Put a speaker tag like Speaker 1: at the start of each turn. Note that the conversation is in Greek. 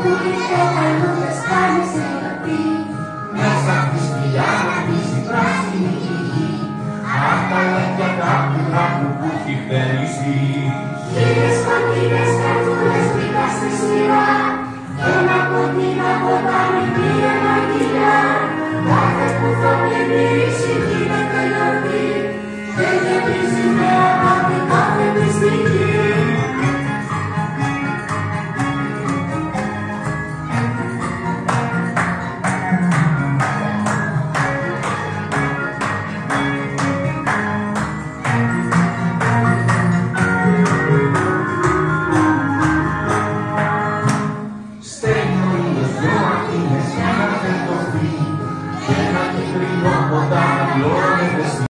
Speaker 1: που ήρθε καλούδες πάλι σε γιορτή.
Speaker 2: Μέσα απ' τη σκυλιά να βρίσκει πράσινη γη, απ' τα λέντια κάπου που έχει χτενιστείς.
Speaker 1: Χίλιες σκοτεινές καρδούλες μπήκαν στη σειρά, ένα κοντινό ποτάμι πήρε μαγειριά. Κάθε που θα γυρίσει γίνεται γιορτή και γεμίζει με αγάπη κάθε μυστική.
Speaker 2: Και ένα κεντρικό ποτάμι όλες